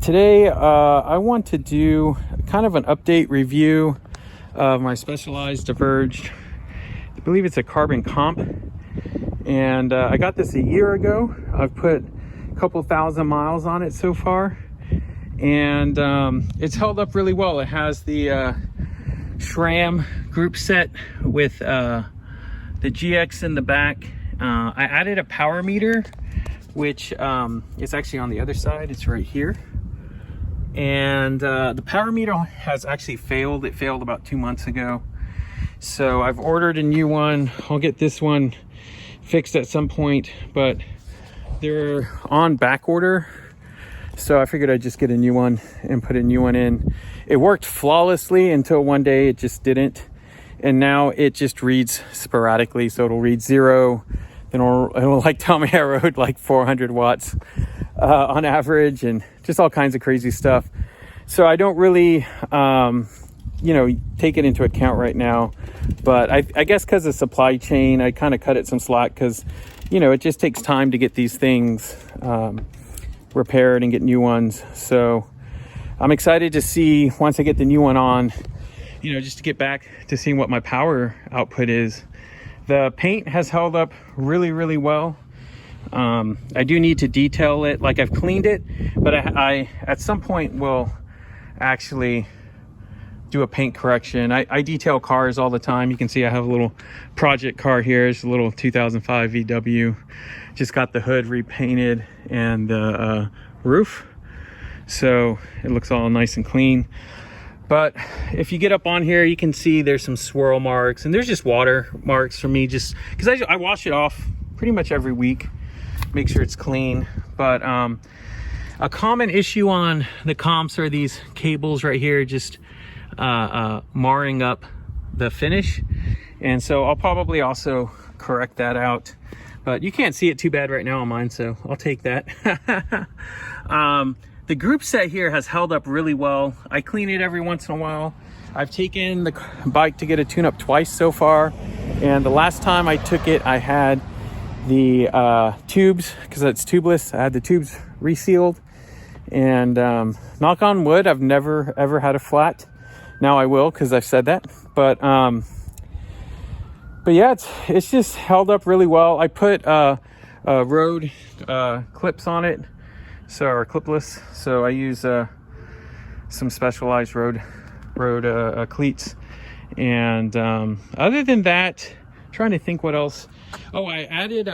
Today, I want to do kind of an update review of my Specialized Diverge. I believe it's a carbon comp, and I got this a year ago. I've put a couple thousand miles on it so far, and it's held up really well. It has the SRAM group set with the GX in the back. I added a power meter, which is actually on the other side. It's right here. And the power meter has actually failed. It failed about 2 months ago. So I've ordered a new one. I'll get this one fixed at some point, but they're on back order. So I figured I'd just get a new one and put a new one in. It worked flawlessly until one day it just didn't. And now it just reads sporadically. So it'll read 0, then it'll like tell me I rode like 400 watts on average, and just all kinds of crazy stuff. So I don't really, take it into account right now. But I guess because of supply chain, I kind of cut it some slack because, it just takes time to get these things repaired and get new ones. So I'm excited to see once I get the new one on, just to get back to seeing what my power output is. The paint has held up really, really well. I do need to detail it. Like, I've cleaned it, but I at some point will actually do a paint correction. I detail cars all the time. You can see I have a little project car here. It's a little 2005 VW. Just got the hood repainted and the roof, so it looks all nice and clean. But if you get up on here, you can see there's some swirl marks, and there's just water marks for me, just because I wash it off pretty much every week, make sure it's clean. But a common issue on the comps are these cables right here, just marring up the finish. And so I'll probably also correct that out, but you can't see it too bad right now on mine, so I'll take that. The group set here has held up really well. I clean it every once in a while. I've taken the bike to get a tune-up twice so far, and the last time I took it, I had the tubes, because it's tubeless, I had the tubes resealed, and knock on wood, I've never ever had a flat. Now I will, because I've said that. But yeah, it's just held up really well. I put road clips on it, or clipless. So I use some Specialized road cleats. And other than that, I'm trying to think what else. Oh, I added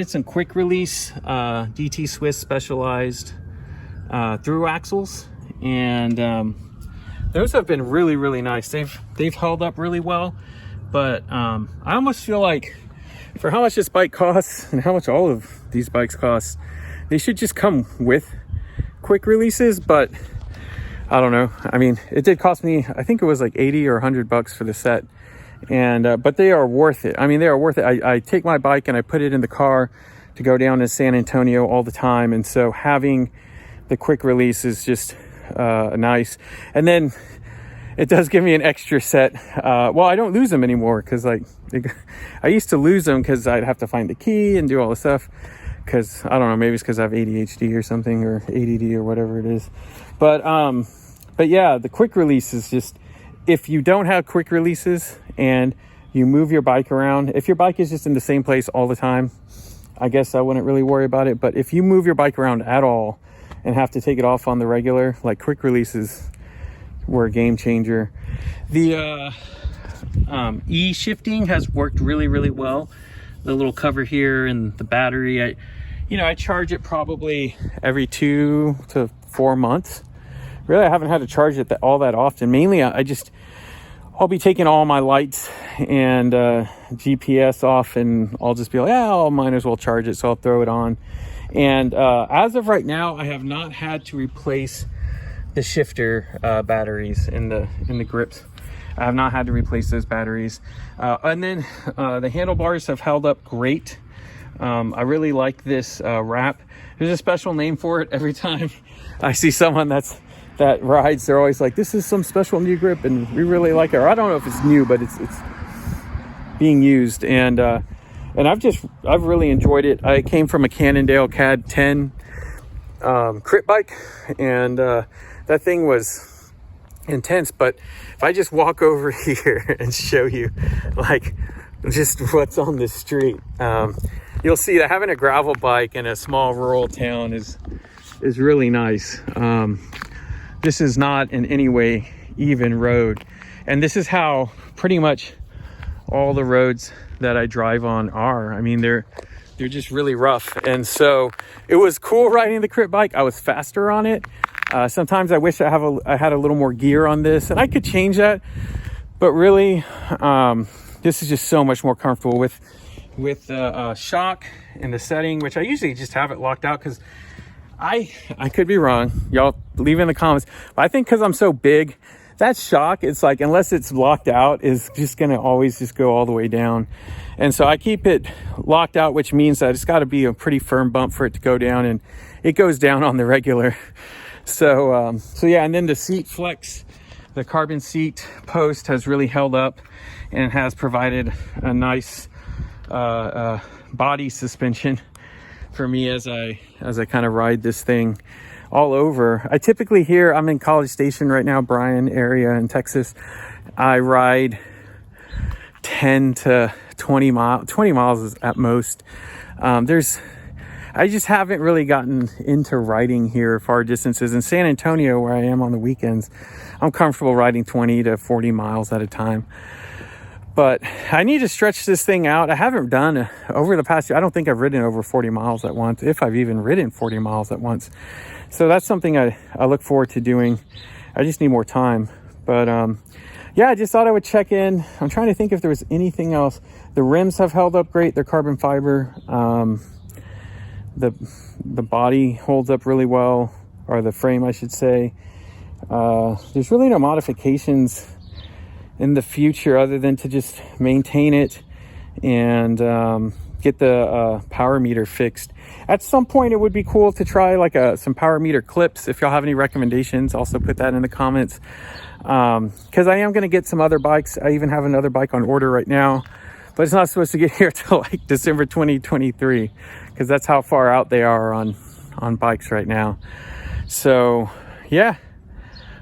some quick release DT Swiss Specialized through axles, and those have been really, really nice. They've held up really well. But I almost feel like, for how much this bike costs and how much all of these bikes cost, they should just come with quick releases. But I don't know. I mean, it did cost me, I think it was like 80 or 100 bucks for the set. And but they are worth it. I mean, they are worth it. I take my bike and I put it in the car to go down to San Antonio all the time, and so having the quick release is just nice. And then it does give me an extra set. Well, I don't lose them anymore, because I used to lose them because I'd have to find the key and do all the stuff, because I don't know, maybe it's because I have ADHD or something, or ADD or whatever it is. But yeah, the quick release is just, if you don't have quick releases and you move your bike around, if your bike is just in the same place all the time, I guess I wouldn't really worry about it. But if you move your bike around at all and have to take it off on the regular, like, quick releases were a game changer. The e-shifting has worked really, really well. The little cover here and the battery, I charge it probably every 2 to 4 months. Really, I haven't had to charge it all that often. Mainly, I'll be taking all my lights and GPS off, and I'll just be like, I might as well charge it, so I'll throw it on. And as of right now, I have not had to replace the shifter batteries in the grips. I have not had to replace those batteries. And then the handlebars have held up great. I really like this wrap. There's a special name for it. Every time I see someone that rides, they're always like, this is some special new grip, and we really like it. Or I don't know if it's new, but it's being used, and I've really enjoyed it. I came from a Cannondale CAD 10 crit bike, and that thing was intense. But if I just walk over here and show you like just what's on the street, you'll see that having a gravel bike in a small rural town is really nice. This is not in any way even road, and this is how pretty much all the roads that I drive on are. I mean, they're just really rough, and so it was cool riding the crit bike. I was faster on it. Sometimes I wish I had a little more gear on this, and I could change that, but really this is just so much more comfortable with the shock and the setting, which I usually just have it locked out, because I could be wrong. Y'all leave in the comments. But I think because I'm so big, that shock, it's like, unless it's locked out, is just going to always just go all the way down. And so I keep it locked out, which means that it's got to be a pretty firm bump for it to go down, and it goes down on the regular. So yeah, and then the seat flex, the carbon seat post has really held up and has provided a nice body suspension for me as I kind of ride this thing all over. I typically here, I'm in College Station right now, Bryan area in Texas. I ride 10 to 20 miles is at most. I just haven't really gotten into riding here far distances. In San Antonio, where I am on the weekends, I'm comfortable riding 20 to 40 miles at a time. But I need to stretch this thing out. I haven't done over the past year. I don't think I've ridden over 40 miles at once, if I've even ridden 40 miles at once. So that's something I look forward to doing. I just need more time. But yeah, I just thought I would check in. I'm trying to think if there was anything else. The rims have held up great. They're carbon fiber. The body holds up really well, or the frame, I should say. There's really no modifications in the future other than to just maintain it and get the power meter fixed. At some point, it would be cool to try like some power meter clips. If y'all have any recommendations, also put that in the comments, because I am going to get some other bikes. I even have another bike on order right now, but it's not supposed to get here till like December 2023, because that's how far out they are on bikes right now. So yeah,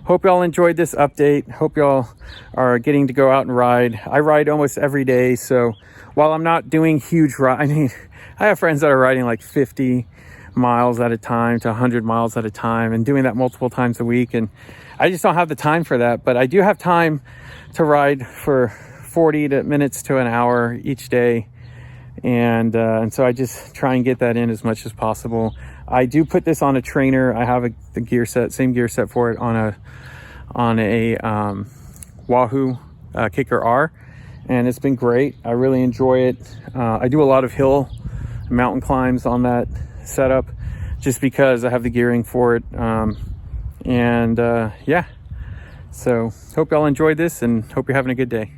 hope y'all enjoyed this update. Hope y'all are getting to go out and ride. I ride almost every day, so while I'm not doing huge I mean, I have friends that are riding like 50 miles at a time to 100 miles at a time and doing that multiple times a week, and I just don't have the time for that. But I do have time to ride for 40 minutes to an hour each day, and so I just try and get that in as much as possible. I do put this on a trainer. I have the gear set, same gear set for it, on a Wahoo Kicker R, and it's been great. I really enjoy it. I do a lot of hill mountain climbs on that setup just because I have the gearing for it. Yeah, so hope y'all enjoyed this, and hope you're having a good day.